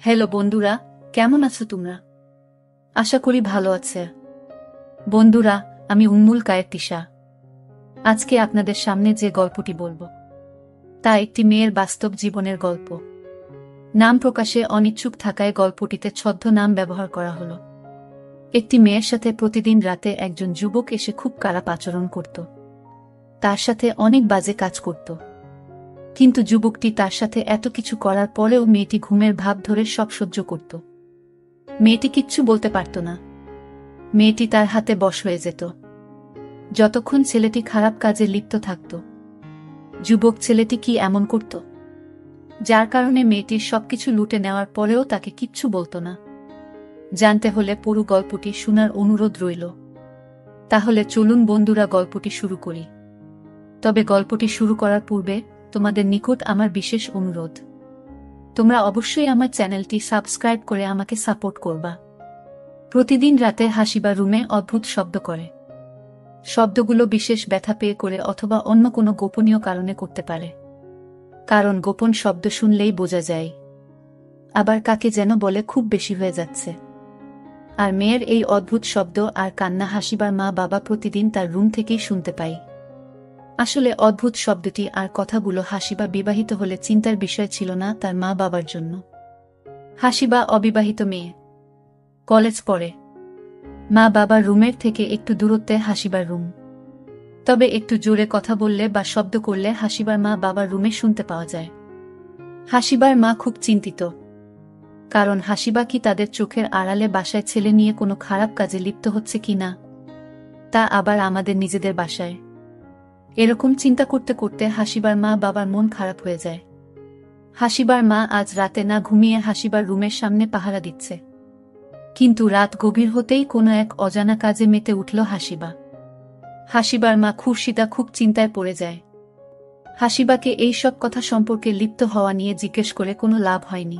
Hello বন্ধুরা, কেমন আছো তোমরা? আশা করি ভালো আছে। বন্ধুরা, আমি উন্মুল কায়ের তিশা। আজকে আপনাদের সামনে যে গল্পটি বলবো তা একটি মেয়ের বাস্তব জীবনের গল্প। নাম প্রকাশে অনিচ্ছুক থাকায় গল্পটিতে ছদ্মনাম ব্যবহার করা হলো। একটি মেয়ের সাথে প্রতিদিন রাতে একজন যুবক এসে খুব খারাপ আচরণ করত। তার সাথে অনেক বাজে কাজ করত। কিন্তু যুবকটি তার সাথে এত কিছু করার পরেও মেয়েটি ঘুমের ভাব ধরে সব সহ্য করত। মেয়েটি কিচ্ছু বলতে পারত না। মেয়েটি তার হাতে বশ হয়ে যেত যতক্ষণ ছেলেটি খারাপ কাজে লিপ্ত থাকত। যুবক ছেলেটি কি এমন করত যার কারণে মেয়েটির সবকিছু লুটে নেওয়ার পরেও তাকে কিচ্ছু বলতো না? জানতে হলে পুরো গল্পটি শোনার অনুরোধ রইল। তাহলে চলুন বন্ধুরা, গল্পটি শুরু করি। তবে গল্পটি শুরু করার পূর্বে তোমাদের নিকট আমার বিশেষ অনুরোধ, তোমরা অবশ্যই আমার চ্যানেলটি সাবস্ক্রাইব করে আমাকে সাপোর্ট করবা। প্রতিদিন রাতে হাসিবা রুমে অদ্ভুত শব্দ করে। শব্দগুলো বিশেষ ব্যথা পেয়ে করে অথবা অন্য কোনো গোপনীয় কারণে করতে পারে। কারণ গোপন শব্দ শুনলেই বোঝা যায়। আবার কাকে যেন বলে খুব বেশি হয়ে যাচ্ছে। আর মেয়ের এই অদ্ভুত শব্দ আর কান্না হাসিবার মা বাবা প্রতিদিন তার রুম থেকেই শুনতে পাই। আসলে অদ্ভুত শব্দটি আর কথাগুলো হাসিবা বিবাহিত হলে চিন্তার বিষয় ছিল না তার মা বাবার জন্য। হাসিবা অবিবাহিত মেয়ে, কলেজ পড়ে। মা বাবার রুমের থেকে একটু দূরত্বে হাসিবার রুম। তবে একটু জোরে কথা বললে বা শব্দ করলে হাসিবার মা বাবার রুমে শুনতে পাওয়া যায়। হাসিবার মা খুব চিন্তিত। কারণ হাসিবা কি তাদের চোখের আড়ালে বাসায় ছেলে নিয়ে কোনো খারাপ কাজে লিপ্ত হচ্ছে কি না, তা আবার আমাদের নিজেদের বাসায়। এরকম চিন্তা করতে করতে হাসিবার মা বাবার মন খারাপ হয়ে যায়। হাসিবার মা আজ রাতে না ঘুমিয়ে হাসিবার রুমের সামনে পাহারা দিচ্ছে। কিন্তু রাত গভীর হতেই কোনো এক অজানা কাজে মেতে উঠল হাসিবা। হাসিবার মা খুরশিদা খুব চিন্তায় পড়ে যায়। হাসিবাকে এই সব কথা সম্পর্কে লিপ্ত হওয়া নিয়ে জিজ্ঞেস করে কোনো লাভ হয়নি।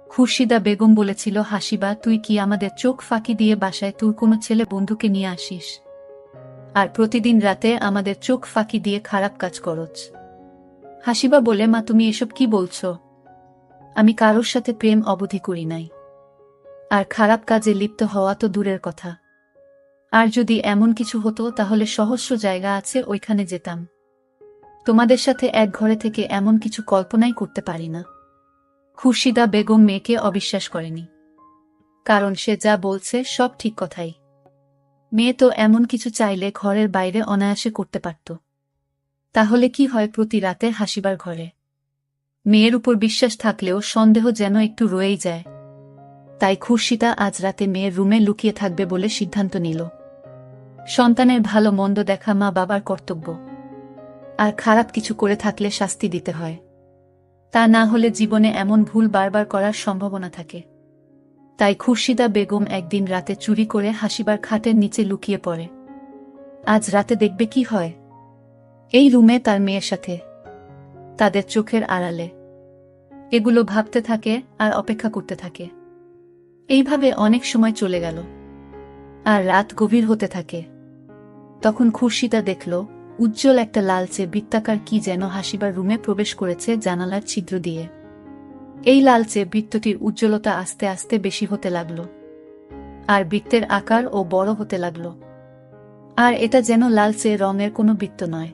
খুরশিদা বেগম বলেছিল, হাসিবা, তুই কি আমাদের চোখ ফাঁকি দিয়ে বাসায় তোর কোনো ছেলে বন্ধুকে নিয়ে আসিস আর প্রতিদিন রাতে আমাদের চোখ ফাঁকি দিয়ে খারাপ কাজ করছ? হাসিবা বলে, মা তুমি এসব কি বলছো? আমি কারোর সাথে প্রেম অবধি করি নাই। আর খারাপ কাজে লিপ্ত হওয়া তো দূরের কথা। আর যদি এমন কিছু হতো তাহলে সহস্র জায়গা আছে, ওইখানে যেতাম। তোমাদের সাথে এক ঘরে থেকে এমন কিছু কল্পনাই করতে পারি না। খুরশিদা বেগম মেয়েকে অবিশ্বাস করেনি। কারণ সে যা বলছে সব ঠিক কথাই। মেয়ে তো এমন কিছু চাইলে ঘরের বাইরে অনায়াসে করতে পারত। তাহলে কি হয় প্রতি রাতে হাসিবার ঘরে? মেয়ের উপর বিশ্বাস থাকলেও সন্দেহ যেন একটু রয়েই যায়। তাই খুরশিদা আজ রাতে মেয়ের রুমে লুকিয়ে থাকবে বলে সিদ্ধান্ত নিল। সন্তানের ভালো মন্দ দেখা মা বাবার কর্তব্য। আর খারাপ কিছু করে থাকলে শাস্তি দিতে হয়। তা না হলে জীবনে এমন ভুল বারবার করার সম্ভাবনা থাকে। তাই খুরশিদা বেগম একদিন রাতে চুরি করে হাসিবার খাটের নিচে লুকিয়ে পড়ে। আজ রাতে দেখবে কি হয়। এই রুমে তার মেয়ের সাথে, তাদের চোখের আড়ালে। এগুলো ভাবতে থাকে আর অপেক্ষা করতে থাকে। এইভাবে অনেক সময় চলে গেল। আর রাত গভীর হতে থাকে। তখন খুরশিদা দেখল উজ্জ্বল একটা লালচে বৃত্তাকার কি যেন হাসিবার রুমে প্রবেশ করেছে জানালার ছিদ্র দিয়ে। এই লালচে বৃত্তটির উজ্জ্বলতা আস্তে আস্তে বেশি হতে লাগল। আর বৃত্তের আকার ও বড় হতে লাগল। আর এটা যেন লালচে রঙের কোনো বৃত্ত নয়,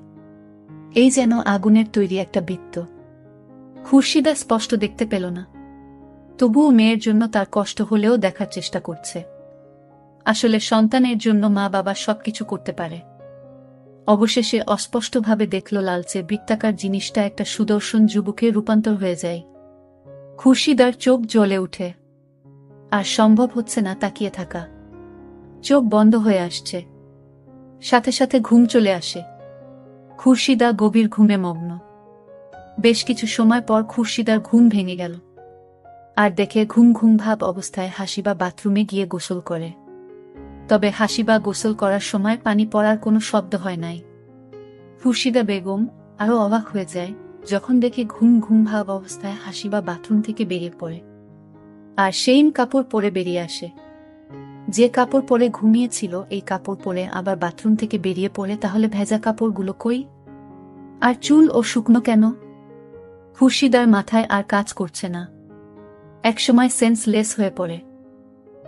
এই যেন আগুনের তৈরি একটা বৃত্ত। খুরশিদা স্পষ্ট দেখতে পেল না। তবুও মেয়ের জন্য তার কষ্ট হলেও দেখার চেষ্টা করছে। আসলে সন্তানের জন্য মা বাবা সবকিছু করতে পারে। অবশেষে অস্পষ্টভাবে দেখল লালচে বৃত্তাকার জিনিসটা একটা সুদর্শন যুবকে রূপান্তর হয়ে যায়। খুরশিদার চোখ জ্বলে উঠে। আর সম্ভব হচ্ছে না তাকিয়ে থাকা। চোখ বন্ধ হয়ে আসছে। সাথে সাথে ঘুম চলে আসে। খুরশিদা গভীর ঘুমে মগ্ন। বেশ কিছু সময় পর খুরশিদার ঘুম ভেঙে গেল। আর দেখে ঘুম ঘুম ভাব অবস্থায় হাসিবা বাথরুমে গিয়ে গোসল করে। তবে হাসিবা গোসল করার সময় পানি পড়ার কোনো শব্দ হয় নাই। খুরশিদা বেগম আরো অবাক হয়ে যায় যখন দেখে ঘুম ঘুম ভাব অবস্থায় হাসিবা বাথরুম থেকে বেরিয়ে পড়ে। আর সেইম কাপড় পরে বেরিয়ে আসে। যে কাপড় পরে ঘুমিয়েছিল এই কাপড় পরে আবার বাথরুম থেকে বেরিয়ে পড়ে, তাহলে ভেজা কাপড়গুলো কই? আর চুল ও শুকনো কেন? খুরশিদার মাথায় আর কাজ করছে না। একসময় সেন্সলেস হয়ে পড়ে।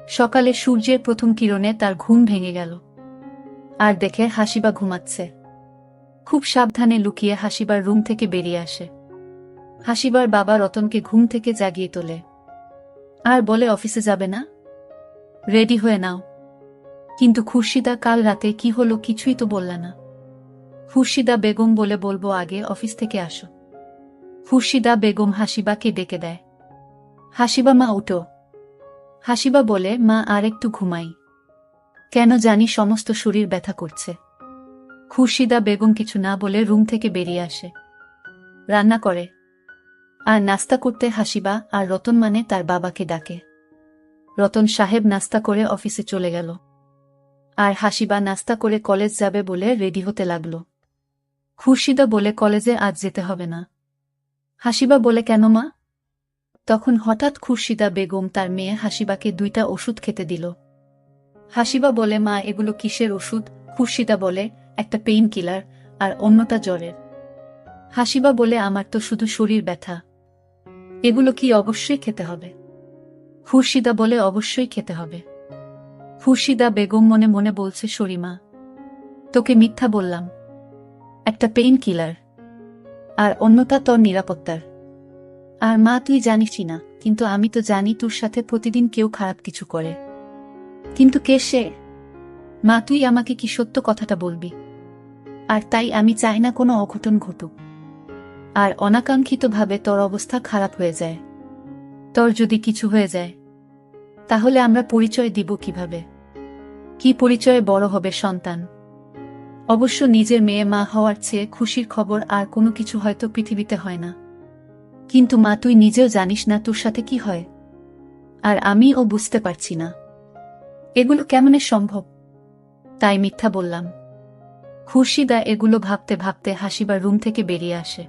সকালে সূর্যের প্রথম কিরণে তার ঘুম ভেঙে গেল। আর দেখে হাসিবা ঘুমাচ্ছে। খুব সাবধানে লুকিয়ে হাসিবার রুম থেকে বেরিয়ে আসে। হাসিবার বাবা রতনকে ঘুম থেকে জাগিয়ে তোলে আর বলে, অফিসে যাবে না? রেডি হয়ে নাও। কিন্তু খুরশিদা কাল রাতে কি হলো কিছুই তো বললে না। খুরশিদা বেগম বলে, বলবো, আগে অফিস থেকে আসো। খুরশিদা বেগম হাসিবাকে ডেকে দেয়। হাসিবা, মা উঠো। হাসিবা বলে, মা আর একটু ঘুমাই, কেন জানি সমস্ত শরীর ব্যথা করছে। খুরশিদা বেগম কিছু না বলে রুম থেকে বেরিয়ে আসে। রান্না করে আর নাস্তা করতে হাসিবা আর রতন মানে তার বাবাকে ডাকে। রতন সাহেব নাস্তা করে অফিসে চলে গেল। আর হাসিবা নাস্তা করে কলেজ যাবে বলে রেডি হতে লাগল। খুরশিদা বলে, কলেজে আজ যেতে হবে না। হাসিবা বলে, কেন মা? তখন হঠাৎ খুরশিদা বেগম তার মেয়ে হাসিবাকে 2টা ওষুধ খেতে দিল। হাসিবা বলে, মা এগুলো কিসের ওষুধ? খুরশিদা বলে, একটা পেইন কিলার আর অন্যটা জ্বরের। হাসিবা বলে, আমার তো শুধু শরীর ব্যথা, এগুলো কি অবশ্যই খেতে হবে? খুরশিদা বলে, অবশ্যই খেতে হবে। খুরশিদা বেগম মনে মনে বলছে, শরীমা, তোকে মিথ্যা বললাম, একটা পেইন কিলার আর অন্যটা তোর নিরাপত্তার। আর মা, তুই জানিসই না, কিন্তু আমি তো জানি তোর সাথে প্রতিদিন কেউ খারাপ কিছু করে। কিন্তু কে সে? মা, তুই আমাকে কি সত্য কথাটা বলবি? আর তাই আমি চাই না কোনো অঘটন ঘটুক, আর অনাকাঙ্ক্ষিতভাবে তোর অবস্থা খারাপ হয়ে যায়। তোর যদি কিছু হয়ে যায় তাহলে আমরা পরিচয় দিব কিভাবে? কি পরিচয়ে বড় হবে সন্তান? অবশ্য নিজের মেয়ে মা হওয়ার চেয়ে খুশির খবর আর কোনো কিছু হয়তো পৃথিবীতে হয় না। কিন্তু মা, তুই নিজেও জানিস না তোর সাথে কি হয়, আর আমিও বুঝতে পারছি না এগুলো কেমনে সম্ভব, তাই মিথ্যা বললাম। খুরশিদা এগুলো ভাবতে ভাবতে হাসিবা রুম থেকে বেরিয়ে আসে।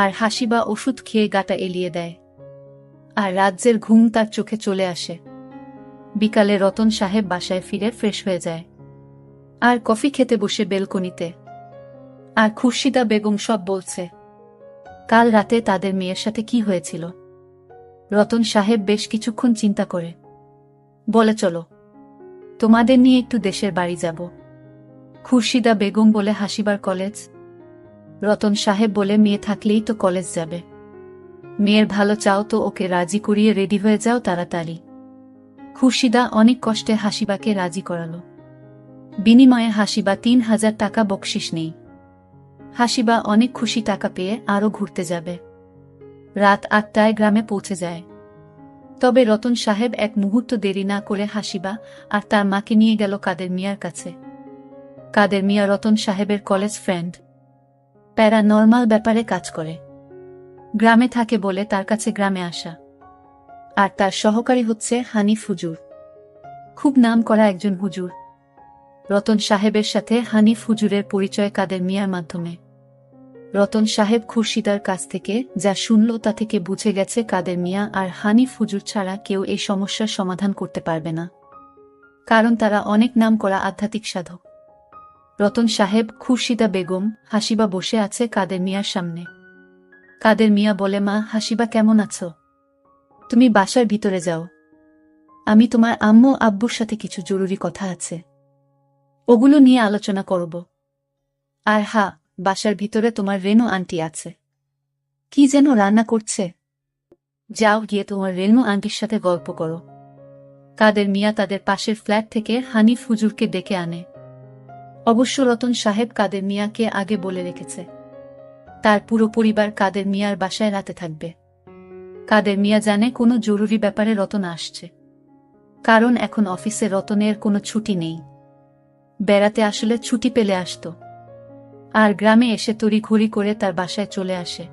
আর হাসিবা ওষুধ খেয়ে গাটা এলিয়ে দেয়। আর রাজ্যের ঘুম তার চোখে চলে আসে। বিকালে রতন সাহেব বাসায় ফিরে ফ্রেশ হয়ে যায় আর কফি খেতে বসে বেলকনিতে। আর খুরশিদা বেগম সব বলছে কাল রাতে তাদের মেয়ের সাথে কি হয়েছিল। রতন সাহেব বেশ কিছুক্ষণ চিন্তা করে বলে, চলো তোমাদের নিয়ে একটু দেশের বাড়ি যাব। খুরশিদা বেগম বলে, হাসিবার কলেজ? রতন সাহেব বলে, মেয়ে থাকলেই তো কলেজ যাবে। মেয়ের ভালো চাও তো ওকে রাজি করিয়ে রেডি হয়ে যাও তাড়াতাড়ি। খুরশিদা অনেক কষ্টে হাসিবাকে রাজি করালো। বিনিময়ে হাসিবা 3000 টাকা বকশিশ নেই। হাসিবা অনেক খুশি টাকা পেয়ে আরও ঘুরতে যাবে। রাত 8টায় গ্রামে পৌঁছে যায়। তবে রতন সাহেব এক মুহূর্ত দেরি না করে হাসিবা আর তার মাকে নিয়ে গেল কাদের মিয়ার কাছে। কাদের মিয়া রতন সাহেবের কলেজ ফ্রেন্ড, প্যারানর্মাল ব্যাপারে কাজ করে, গ্রামে থাকে বলে তার কাছে গ্রামে আসা। আর তার সহকারী হচ্ছে হানিফ হুজুর, খুব নাম করা একজন হুজুর। রতন সাহেবের সাথে হানিফ হুজুরের পরিচয় কাদের মিয়ার মাধ্যমে। রতন সাহেব খুরশিদার কাছ থেকে যা শুনল তা থেকে বুঝে গেছে কাদের মিয়া আর হানিফ হুজুর ছাড়া কেউ এই সমস্যার সমাধান করতে পারবে না, কারণ তারা অনেক নাম করা আধ্যাত্মিক সাধক। রতন সাহেব, খুরশিদা বেগম, হাসিবা বসে আছে কাদের মিয়ার সামনে। কাদের মিয়া বলে, মা, হাসিবা কেমন আছো? তুমি বাসার ভিতরে যাও, আমি তোমার আম্মু আব্বুর সাথে কিছু জরুরি কথা আছে, ওগুলো নিয়ে আলোচনা করব। আর হ্যাঁ, বাসার ভিতরে তোমার রেনু আন্টি আছে, কি যেন রান্না করছে, যাও গিয়ে তোমার রেনু আন্টির সাথে গল্প করো। কাদের মিয়া তাদের পাশের ফ্ল্যাট থেকে হানিফ হুজুরকে ডেকে আনে। অবশ্য রতন সাহেব কাদের মিয়াকে আগে বলে রেখেছে তার পুরো পরিবার কাদের মিয়ার বাসায় রাতে থাকবে। কাদের মিয়া জানে কোনো জরুরি ব্যাপারে রতন আসছে, কারণ এখন অফিসে রতনের কোনো ছুটি নেই। বেড়াতে আসলে ছুটি পেলে আসতো, আর গ্রামে এসে তড়িঘড়ি করে তার বাসায় চলে আসে।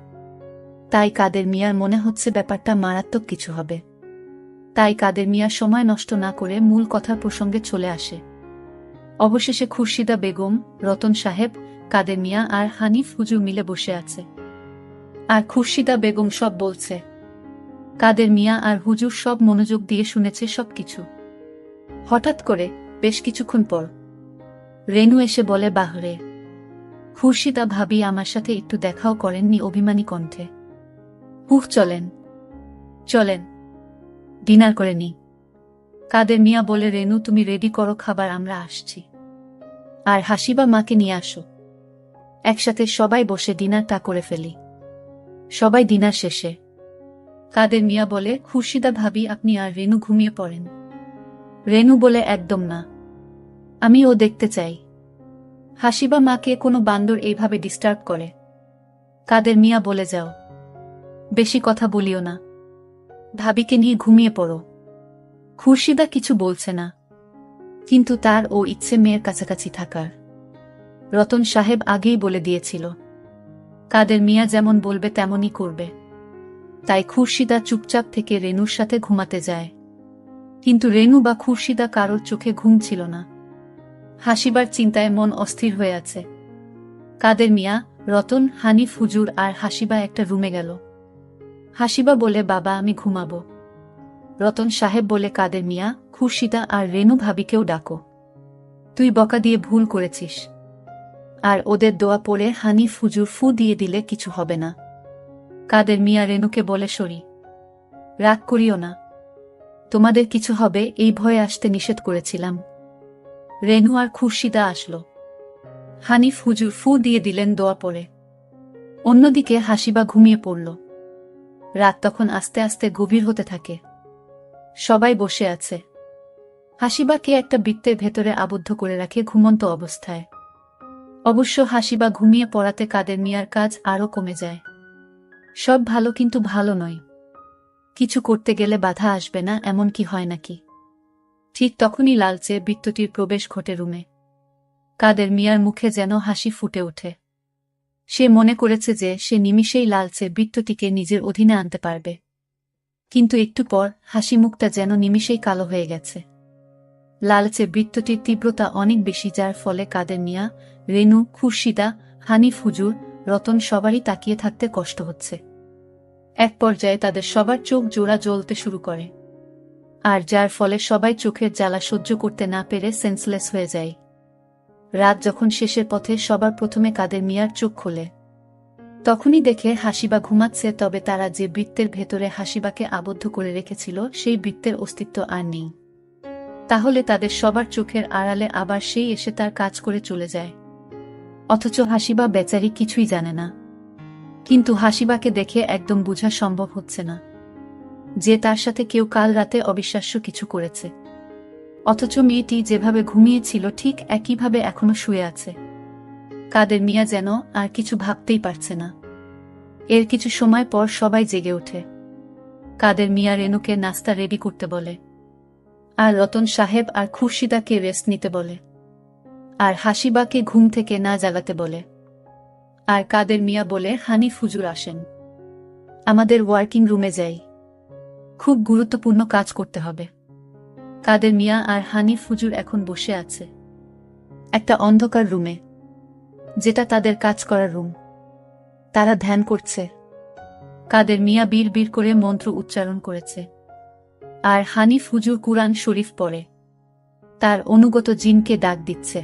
তাই কাদের মিয়ার মনে হচ্ছে ব্যাপারটা মারাত্মক কিছু হবে। তাই কাদের মিয়া সময় নষ্ট না করে মূল কথার প্রসঙ্গে চলে আসে। অবশেষে খুরশিদা বেগম, রতন সাহেব, কাদের মিয়া আর হানিফ হুজুর মিলে বসে আছে। আর খুরশিদা বেগম সব বলছে। কাদের মিয়া আর হুজুর সব মনোযোগ দিয়ে শুনেছে সবকিছু। হঠাৎ করে বেশ কিছুক্ষণ পর রেনু এসে বলে, বাহরে, খুরশিদা ভাবি আমার সাথে একটু দেখাও করেননি অভিমানী কণ্ঠে। চলেন চলেন। ডিনার করে নি। কাদের মিয়া বলে, রেনু তুমি রেডি করো খাবার, আমরা আসছি। আর হাসিবা মাকে নিয়ে আসো। একসাথে সবাই বসে ডিনারটা করে ফেলি। সবাই ডিনার শেষে কাদের মিয়া বলে, খুরশিদা ভাবি আপনি আর রেনু ঘুমিয়ে পড়েন। রেনু বলে, একদম না, আমি ও দেখতে চাই। হাসিবা মাকে কোনো বান্দর এইভাবে ডিস্টার্ব করে? কাদের মিয়া বলে, যাও, বেশি কথা বলিও না, ভাবিকে নিয়ে ঘুমিয়ে পড়ো। খুরশিদা কিছু বলছে না, কিন্তু তার ও ইচ্ছে মেয়ের কাছাকাছি থাকার। রতন সাহেব আগেই বলে দিয়েছিল, কাদের মিয়া যেমন বলবে তেমনই করবে। তাই খুরশিদা চুপচাপ থেকে রেনুর সাথে ঘুমাতে যায়। কিন্তু রেনু বা খুরশিদা কারোর চোখে ঘুম ছিল না। হাসিবার চিন্তায় মন অস্থির হয়ে আছে। কাদের মিয়া, রতন, হানিফ, হুজুর আর হাসিবা একটা রুমে গেল। হাসিবা বলে, বাবা আমি ঘুমাবো। রতন সাহেব বলে, কাদের মিয়া, খুরশিদা আর রেনু ভাবিকেও ডাকো। তুই বকা দিয়ে ভুল করেছিস, আর ওদের দোয়া পড়ে হানিফ হুজুর ফু দিয়ে দিলে কিছু হবে না। কাদের মিয়া রেনুকে বলে, সরি, রাগ করিও না, তোমাদের কিছু হবে এই ভয়ে আসতে নিষেধ করেছিলাম। রেনু আর খুরশিদা আসলো। হানিফ হুজুর ফু দিয়ে দিলেন দোয়া পড়ে। অন্যদিকে হাসিবা ঘুমিয়ে পড়ল। রাত তখন আস্তে আস্তে গভীর হতে থাকে। সবাই বসে আছে। হাসিবাকে একটা বৃত্তের ভেতরে আবদ্ধ করে রাখে ঘুমন্ত অবস্থায়। অবশ্য হাসিবা ঘুমিয়ে পড়াতে কাদের মিয়ার কাজ আরও কমে যায়। সব ভালো, কিন্তু ভালো নয়। কিছু করতে গেলে বাধা আসবে না এমন কি হয় নাকি? ঠিক তখনই লালচে বৃত্তটির প্রবেশ ঘটে রুমে। কাদের মিয়ার মুখে যেন হাসি ফুটে ওঠে। সে মনে করেছে যে সে নিমিষেই লালচে বৃত্তটিকে নিজের অধীনে আনতে পারবে। কিন্তু একটু পর হাসি মুখটা যেন নিমিষেই কালো হয়ে গেছে। লালচে বৃত্তটির তীব্রতা অনেক বেশি, যার ফলে কাদের মিয়া, রেনু, খুরশিদা, হানিফ হুজুর, রতন সবারই তাকিয়ে থাকতে কষ্ট হচ্ছে। এক পর্যায়ে তাদের সবার চোখ জোড়া জ্বলতে শুরু করে, আর যার ফলে সবাই চোখের জ্বালা সহ্য করতে না পেরে সেন্সলেস হয়ে যায়। রাত যখন শেষের পথে সবার প্রথমে কাদের মিয়ার চোখ খোলে, তখনই দেখে হাসিবা ঘুমাচ্ছে, তবে তারা যে বৃত্তের ভেতরে হাসিবাকে আবদ্ধ করে রেখেছিল সেই বৃত্তের অস্তিত্ব আর নেই। তাহলে তাদের সবার চোখের আড়ালে আবার সেই এসে তার কাজ করে চলে যায়। অথচ হাসিবা বেচারি কিছুই জানে না। কিন্তু হাসিবাকে দেখে একদম বোঝা সম্ভব হচ্ছে না যে তার সাথে কেউ কাল রাতে অবিশ্বাস্য কিছু করেছে। অথচ মেয়েটি যেভাবে ঘুমিয়েছিল ঠিক একইভাবে এখনো শুয়ে আছে। কাদের মিয়া যেন আর কিছু ভাবতেই পারছে না। এর কিছু সময় পর সবাই জেগে ওঠে। কাদের মিয়া রেনুকে নাস্তা রেডি করতে বলে, আর রতন সাহেব আর খুরশিদাকে রেস্ট নিতে বলে, আর হাসিবাকে ঘুম থেকে না জাগাতে বলে। আর কাদের মিয়া বলে, হানিফ হুজুর আসেন, আমাদের ওয়ার্কিং রুমে যাই, খুব গুরুত্বপূর্ণ কাজ করতে হবে। কাদের মিয়া আর হানিফ হুজুর এখন বসে আছে একটা অন্ধকার রুমে, যেটা তাদের কাজ করার রুম। তারা ধ্যান করছে। কাদের মিয়া বীর বীর করে মন্ত্র উচ্চারণ করেছে, আর হানিফ হুজুর কুরআন শরীফ পড়ে তার অনুগত জিনকে ডাক দিচ্ছে।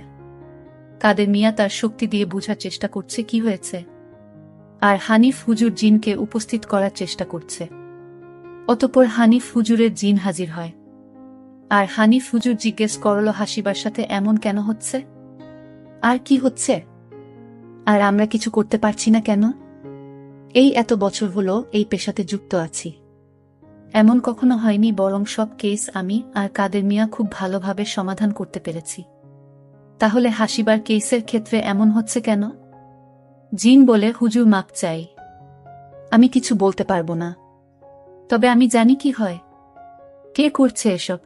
কাদের মিয়া তার শক্তি দিয়ে বোঝার চেষ্টা করছে কি হয়েছে, আর হানিফ হুজুর জিনকে উপস্থিত করার চেষ্টা করছে। অতঃপর হানিফ হুজুরের জিন হাজির হয়, আর হানিফ হুজুর জিজ্ঞেস করল, হাসিবার সাথে এমন কেন হচ্ছে? আর কি হচ্ছে? আর আমরা কিছু করতে পারছি না কেন? এই এত বছর হলো এই পেশাতে যুক্ত আছি, এমন কখনো হয়নি, বরং সব কেস আমি আর কাদের মিয়া খুব ভালোভাবে সমাধান করতে পেরেছি। তাহলে হাসিবার কেসের ক্ষেত্রে এমন হচ্ছে কেন? জিন বলে, হুজুর মাপ চাই, আমি কিছু বলতে পারবো না, তবে আমি জানি কি হয়, কে করছে এসব,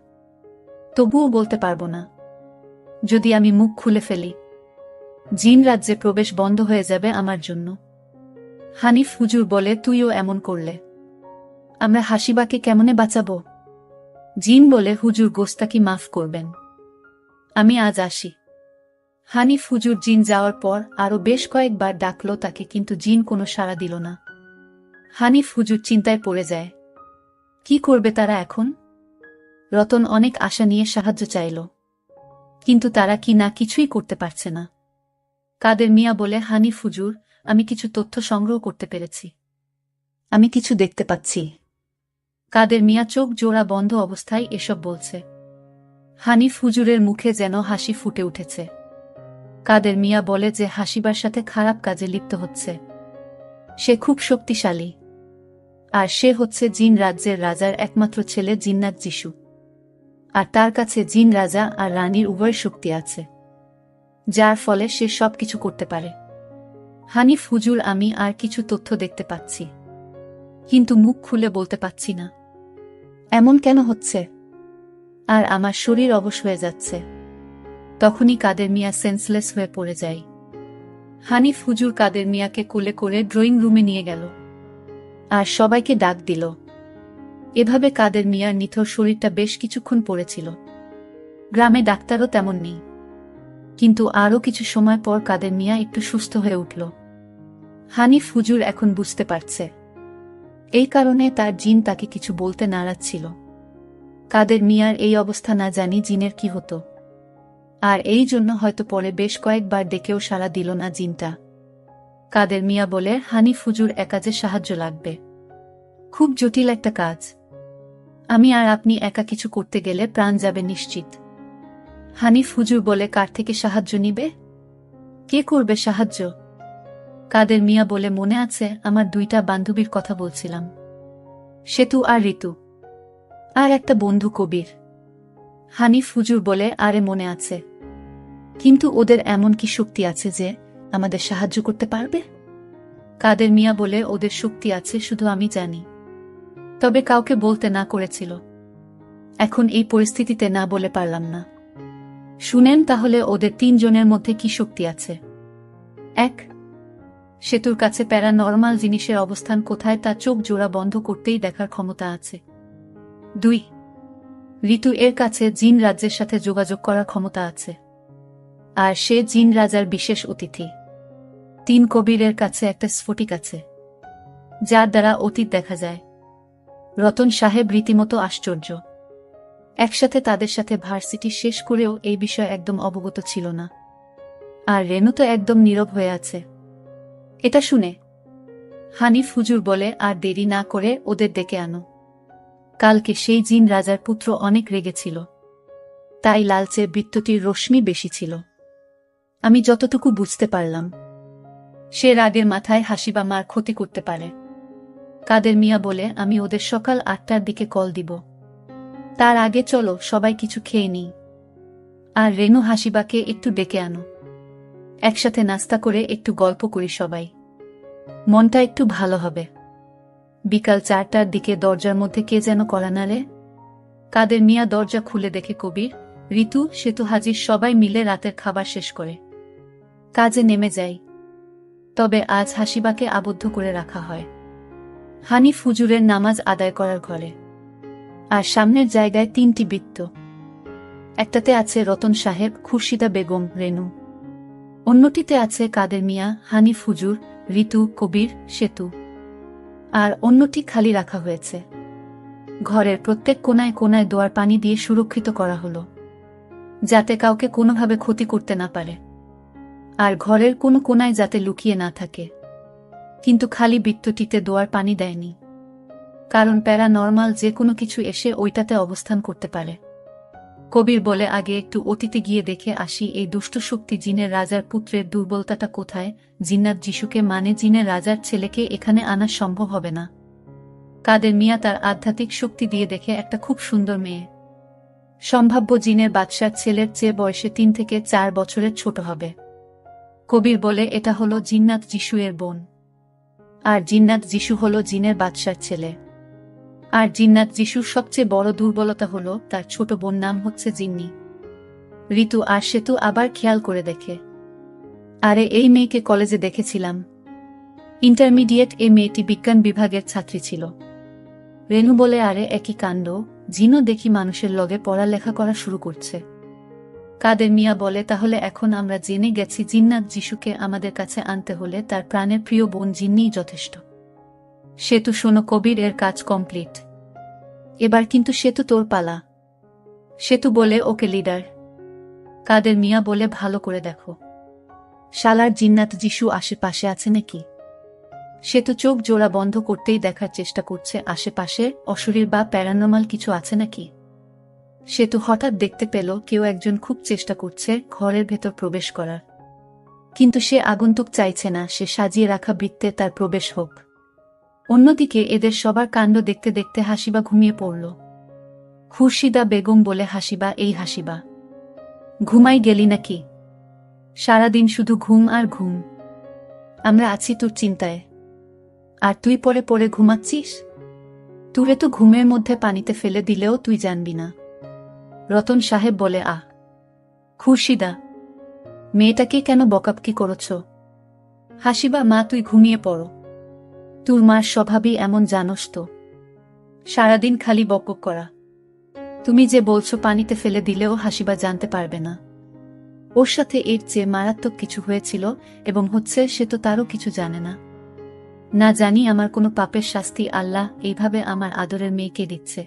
তবুও বলতে পারবো না। যদি আমি মুখ খুলে ফেলি, জিন রাজ্যে প্রবেশ বন্ধ হয়ে যাবে আমার জন্য। হানিফ হুজুর বলে, তুইও এমন করলে আমরা হাসিবাকে কেমনে বাঁচাবো? জিন বলে, হুজুর গোস্তাকি মাফ করবেন, আমি আজ আসি। হানিফ হুজুর জিন যাওয়ার পর আরো বেশ কয়েকবার ডাকল তাকে, কিন্তু জিন কোনো সাড়া দিল না। হানিফ হুজুর চিন্তায় পড়ে যায়, কি করবে তারা এখন? রতন অনেক আশা নিয়ে সাহায্য চাইল, কিন্তু তারা কি না কিছুই করতে পারছে না। কাদের মিয়া বলে, হানিফ হুজুর, আমি কিছু তথ্য সংগ্রহ করতে পেরেছি, আমি কিছু দেখতে পাচ্ছি। কাদের মিয়া চোখ জোড়া বন্ধ অবস্থায় এসব বলছে। হানিফ হুজুরের মুখে যেন হাসি ফুটে উঠেছে। কাদের মিয়া বলে যে হাসিবার সাথে খারাপ কাজে লিপ্ত হচ্ছে। সে খুব শক্তিশালী, আর সে হচ্ছে জিন রাজ্যের রাজার একমাত্র ছেলে জিন্নাত যিশু, আর তার কাছে জিন রাজা আর রানীর উভয় শক্তি আছে, যার ফলে সে সবকিছু করতে পারে। হানিফ হুজুর, আমি আর কিছু তথ্য দেখতে পাচ্ছি, কিন্তু মুখ খুলে বলতে পাচ্ছি না। এমন কেন হচ্ছে? আর আমার শরীর অবশ হয়ে যাচ্ছে। তখনই কাদের মিয়া সেন্সলেস হয়ে পড়ে যায়। হানিফ হুজুর কাদের মিয়াকে কোলে করে ড্রয়িং রুমে নিয়ে গেল আর সবাইকে ডাক দিল। এভাবে কাদের মিয়ার নিথর শরীরটা বেশ কিছুক্ষণ পড়েছিল। গ্রামে ডাক্তারও তেমন নেই, কিন্তু আরও কিছু সময় পর কাদের মিয়া একটু সুস্থ হয়ে উঠল। হানিফ হুজুর এখন বুঝতে পারছে, এই কারণে তার জিন তাকে কিছু বলতে নারাজ ছিল। কাদের মিয়ার এই অবস্থা না জানি জিনের কি হতো, আর এই জন্য হয়তো পরে বেশ কয়েকবার ডেকেও সাড়া দিল না জিনটা। কাদের মিয়া বলে, হানিফ হুজুর, এ কাজে সাহায্য লাগবে, খুব জটিল একটা কাজ। আমি আর আপনি একা কিছু করতে গেলে প্রাণ যাবে নিশ্চিত। হানিফ হুজুর বলে, কার থেকে সাহায্য নিবে? কে করবে সাহায্য? কাদের মিয়া বলে, মনে আছে আমার দুইটা বান্ধবীর কথা বলছিলাম, সেতু আর ঋতু, আর একটা বন্ধু কবির। হানিফ হুজুর বলে, আরে মনে আছে, কিন্তু ওদের এমন কি শক্তি আছে যে আমাদের সাহায্য করতে পারবে? কাদের মিয়া বলে, ওদের শক্তি আছে, শুধু আমি জানি, তবে কাউকে বলতে না করেছিল। এখন এই পরিস্থিতিতে না বলে পারলাম না। শুনেন তাহলে, ওদের 3 জনের মধ্যে কি শক্তি আছে? 1. সেতুর কাছে প্যারানরমাল জিনিসের অবস্থান কোথায় তা চোখ জোড়া বন্ধ করতেই দেখার ক্ষমতা আছে। 2. ঋতু এর কাছে জিন রাজ্যের সাথে যোগাযোগ করার ক্ষমতা আছে, আর সে জিন রাজার বিশেষ অতিথি। 3. কবিরের কাছে একটা স্ফটিক আছে, যার দ্বারা অতীত দেখা যায়। রতন সাহেব রীতিমতো আশ্চর্য। একসাথে তাদের সাথে ভার্সিটি শেষ করেও এই বিষয় একদম অবগত ছিল না। আর রেনু তো একদম নীরব হয়ে আছে। এটা শুনে হানিফ হুজুর বলে, আর দেরি না করে ওদের ডেকে আনো। কালকে সেই জিন রাজার পুত্র অনেক রেগেছিল, তাই লালচে বৃত্তটির রশ্মি বেশি ছিল। আমি যতটুকু বুঝতে পারলাম, সে রাগের মাথায় হাসি বা মার ক্ষতি করতে পারে। কাদের মিয়া বলে, আমি ওদের সকাল 8টার দিকে কল দিব। তার আগে চলো সবাই কিছু খেয়ে নিই, আর রেনু হাসিবাকে একটু ডেকে আনো। একসাথে নাস্তা করে একটু গল্প করি সবাই, মনটা একটু ভালো হবে। বিকাল 4টার দিকে দরজার মধ্যে কে যেন কড়া নাড়ে। কাদের মিয়া দরজা খুলে দেখে কবির, ঋতু, সেতু হাজির। সবাই মিলে রাতের খাবার শেষ করে কাজে নেমে যায়। তবে আজ হাসিবাকে আবদ্ধ করে রাখা হয় হানিফ হুজুরের নামাজ আদায় করার ঘরে। আর সামনের জায়গায় 3টি বৃত্ত। একটাতে আছে রতন সাহেব, খুরশিদা বেগম, রেনু। অন্যটিতে আছে কাদের মিয়া, হানিফ হুজুর, ঋতু, কবির, সেতু। আর অন্যটি খালি রাখা হয়েছে। ঘরের প্রত্যেক কোনায় কোনায় দোয়ার পানি দিয়ে সুরক্ষিত করা হলো, যাতে কাউকে কোনোভাবে ক্ষতি করতে না পারে, আর ঘরের কোনো কোনায় যাতে লুকিয়ে না থাকে। কিন্তু খালি বৃত্তটিতে দোয়ার পানি দেয়নি, কারণ প্যারানরমাল যে কোনো কিছু এসে ওইটাতে অবস্থান করতে পারে। কবির বলে, আগে একটু অতীতে গিয়ে দেখে আসি এই দুষ্ট শক্তি জিনের রাজার পুত্রের দুর্বলতাটা কোথায়। জিন্নাত যিশুকে মানে জিনের রাজার ছেলেকে এখানে আনা সম্ভব হবে না। কাদের মিয়া তার আধ্যাত্মিক শক্তি দিয়ে দেখে একটা খুব সুন্দর মেয়ে, সম্ভাব্য জিনের বাদশার ছেলের চেয়ে বয়সে 3 থেকে 4 বছরের ছোট হবে। কবির বলে, এটা হলো জিন্নাত যিশু এর বোন, আর জিন্নাত যিশু হলো জিনের বাদশার ছেলে। আর জিন্নাত যিশুর সবচেয়ে বড় দুর্বলতা হলো তার ছোট বোন নাম হচ্ছে জিন্নি। ঋতু আর সেতু আবার খেয়াল করে দেখে, আরে এই মেয়েকে কলেজে দেখেছিলাম, ইন্টারমিডিয়েট। এই মেয়েটি বিজ্ঞান বিভাগের ছাত্রী ছিল। রেনু বলে, আরে একই কাণ্ড, জিনও দেখি মানুষের লগে পড়ালেখা করা শুরু করছে। কাদের মিয়া বলে, তাহলে এখন আমরা জেনে গেছি জিন্নাত যিশুকে আমাদের কাছে আনতে হলে তার প্রাণের প্রিয় বোন জিন্নিই যথেষ্ট। সেতু, শোনো, কবির এর কাজ কমপ্লিট, এবার কিন্তু সেতু তোর পালা। সেতু বলে, ওকে লিডার। কাদের মিয়া বলে, ভালো করে দেখো, শালার জিন্নাত যিশু আশেপাশে আছে নাকি। সে তো চোখ জোড়া বন্ধ করতেই দেখার চেষ্টা করছে আশেপাশে অশরীর বা প্যারানর্মাল কিছু আছে নাকি। সে তো হঠাৎ দেখতে পেল কেউ একজন খুব চেষ্টা করছে ঘরের ভেতর প্রবেশ করার, কিন্তু সে আগন্তুক চাইছে না সে সাজিয়ে রাখা বৃত্তে তার প্রবেশ হোক। অন্যদিকে এদের সবার কাণ্ড দেখতে দেখতে হাসিবা ঘুমিয়ে পড়ল। খুরশিদা বেগম বলে, হাসিবা, এই হাসিবা, ঘুমাই গেলি নাকি? সারাদিন শুধু ঘুম আর ঘুম। আমরা আছি তোর চিন্তায়, আর তুই পরে পরে ঘুমাচ্ছিস। তুরে তো ঘুমের মধ্যে পানিতে ফেলে দিলেও তুই জানবি না। রতন সাহেব বলে, খুরশিদা, মেয়েটাকে কেন বকাবকি করছ? হাসিবা, মা তুই ঘুমিয়ে পড়ো। তোর মার স্বভাবই এমন, জানোস তো, সারাদিন খালি বকবক করা। তুমি যে বলছো পানিতে ফেলে দিলেও হাসিবা জানতে পারবে না। ওর সাথে এর চেয়ে মারাত্মক কিছু হয়েছিল এবং হচ্ছে, সে তো তারও কিছু জানে না। না জানি আমার কোনো পাপের শাস্তি আল্লাহ এইভাবে আমার আদরের মেয়েকে দিচ্ছে।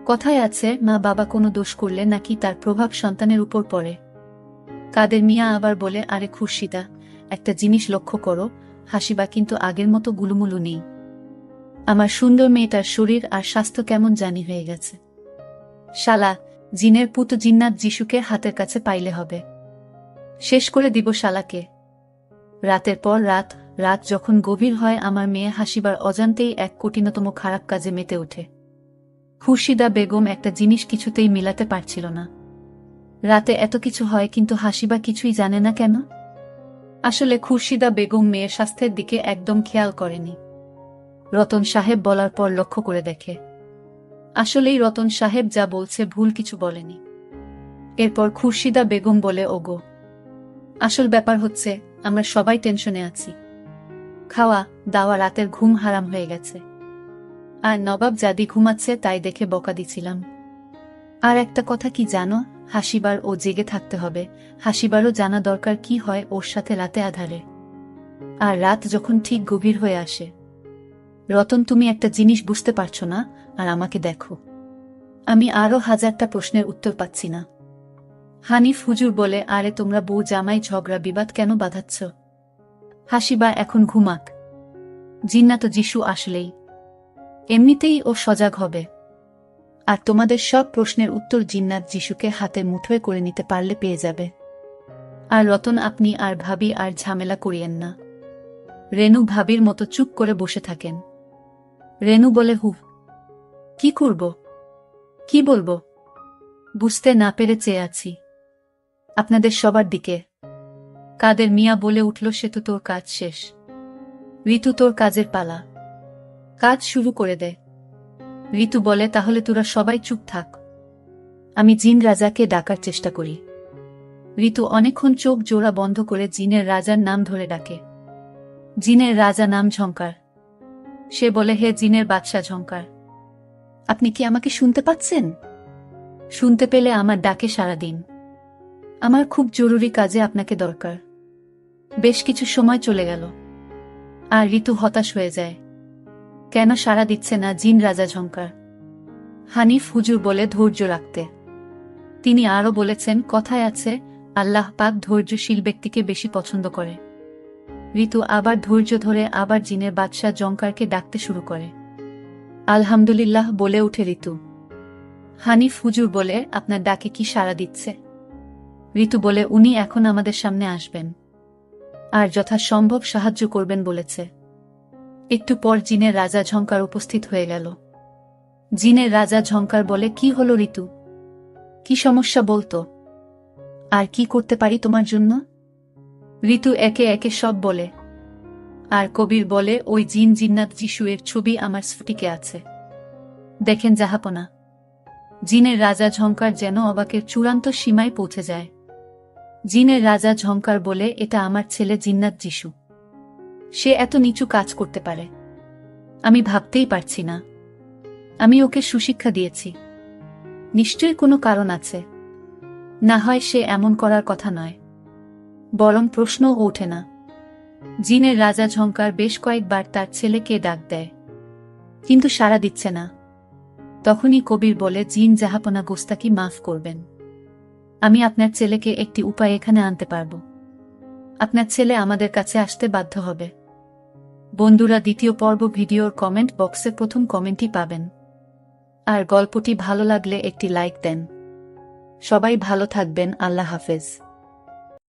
কথায় আছে, মা বাবা কোনো দোষ করলে নাকি তার প্রভাব সন্তানের উপর পড়ে। কাদের মিয়া আবার বলে, আরে খুরশিদা, একটা জিনিস লক্ষ্য করো, হাসিবা কিন্তু আগের মতো গুলুমুলু নেই। আমার সুন্দর মেয়েটার শরীর আর স্বাস্থ্য কেমন জানি হয়ে গেছে। শালা জিনের পুত, জিন্নাত যিশুকে হাতের কাছে পাইলে হবে, শেষ করে দিব শালাকে। রাতের পর রাত, রাত যখন গভীর হয় আমার মেয়ে হাসিবার অজান্তেই এক কঠিনতম খারাপ কাজে মেতে ওঠে। খুরশিদা বেগম একটা জিনিস কিছুতেই মিলাতে পারছিল না। রাতে এত কিছু হয় কিন্তু হাসিবা কিছুই জানে না কেন? আসলে খুরশিদা বেগম মেয়ের স্বাস্থ্যের দিকে একদম খেয়াল করেনি। রতন সাহেব বলার পর লক্ষ্য করে দেখে আসলেই রতন সাহেব যা বলছে ভুল কিছু বলেনি। এরপর খুরশিদা বেগম বলে, ওগো, আসল ব্যাপার হচ্ছে আমরা সবাই টেনশনে আছি। খাওয়া দাওয়া রাতের ঘুম হারাম হয়ে গেছে, আর নবাব জাদি ঘুমাচ্ছে তাই দেখে বকা দিছিলাম। আর একটা কথা কি জানো, হাসিবার ও জেগে থাকতে হবে। হাসিবারও জানা দরকার কি হয় ওর সাথে রাতে আধারে, আর রাত যখন ঠিক গভীর হয়ে আসে। রতন, তুমি একটা জিনিস বুঝতে পারছো না, আর আমাকে দেখো, আমি আরো হাজারটা প্রশ্নের উত্তর পাচ্ছি না। হানিফ হুজুর বলে, আরে তোমরা বউ জামাই ঝগড়া বিবাদ কেন বাঁধাচ্ছ? হাসিবা এখন ঘুমাক। জিন্নাত যিশু আসলেই, এমনিতেই ও সজাগ হবে, আর তোমাদের সব প্রশ্নের উত্তর জিন্নাত যিশুকে হাতের মুঠোয় করে নিতে পারলে পেয়ে যাবে। আর রতন, আপনি আর ভাবি আর ঝামেলা করিয়েন না। রেনু ভাবির মতো চুপ করে বসে থাকেন। রেনু বলে, কি করব, কি বলবো, বুঝতে না পেরে চেয়ে আছি আপনাদের সবার দিকে। কাদের মিয়া বলে উঠল, সে তো তোর কাজ শেষ। ঋতু, তোর কাজের পালা, কাজ শুরু করে দে। ঋতু বলে, তাহলে তোরা সবাই চুপ থাক, আমি জিন রাজাকে ডাকার চেষ্টা করি। ঋতু অনেকক্ষণ চোখ জোড়া বন্ধ করে জিনের রাজার নাম ধরে ডাকে। জিনের রাজা নাম ঝংকার। সে বলে, হে জিনের বাদশাহ ঝংকার, আপনি কি আমাকে শুনতে পাচ্ছেন? শুনতে পেলে আমার ডাকে সাড়া দিন, আমার খুব জরুরি কাজে আপনাকে দরকার। বেশ কিছু সময় চলে গেল, আর ঋতু হতাশ হয়ে যায়। কেন সাড়া দিচ্ছে না জিন রাজা ঝংকার? হানিফ হুজুর বলে, ধৈর্য রাখতে। তিনি আরও বলেছেন, কথায় আছে, আল্লাহ পাক ধৈর্যশীল ব্যক্তিকে বেশি পছন্দ করে। ঋতু আবার ধৈর্য ধরে আবার জিনের বাদশাহ জংকারকে ডাকতে শুরু করে। আলহামদুলিল্লাহ বলে উঠে ঋতু। হানিফ হুজুর বলে, আপনার ডাকে কি সাড়া দিচ্ছে? ঋতু বলে, উনি এখন আমাদের সামনে আসবেন আর যথাসম্ভব সাহায্য করবেন বলেছে। একটু পর জিনের রাজা ঝংকার উপস্থিত হয়ে গেল। জিনের রাজা ঝংকার বলে, কি হলো ঋতু, কি সমস্যা বলতো, আর কি করতে পারি তোমার জন্য? ঋতু একে একে সব বলে। আর কবির বলে, ওই জিন জিন্নাত যিশু এর ছবি আমার স্ফটিকে আছে, দেখেন জাহাপনা। জিনের রাজা ঝংকার যেন অবাকের চূড়ান্ত সীমায় পৌঁছে যায়। জিনের রাজা ঝংকার বলে, এটা আমার ছেলে জিন্নাত যিশু, সে এত নিচু কাজ করতে পারে আমি ভাবতেই পারছি না। আমি ওকে সুশিক্ষা দিয়েছি, নিশ্চয়ই কোনো কারণ আছে, না হয় সে এমন করার কথা নয়। বরং প্রশ্নও ওঠে না। জিনের রাজা ঝংকার বেশ কয়েকবার তার ছেলেকে ডাক দেয়, কিন্তু সাড়া দিচ্ছে না। তখনই কবির বলে, জিন জাহাপনা, গোস্তাকি মাফ করবেন, আমি আপনার ছেলেকে একটি উপায় এখানে আনতে পারব। আপনার ছেলে আমাদের কাছে আসতে বাধ্য হবে। বন্ধুরা, দ্বিতীয় পর্ব ভিডিওর কমেন্ট বক্সে প্রথম কমেন্টই পাবেন। আর গল্পটি ভালো লাগলে একটি লাইক দেন। সবাই ভালো থাকবেন। আল্লাহ হাফেজ।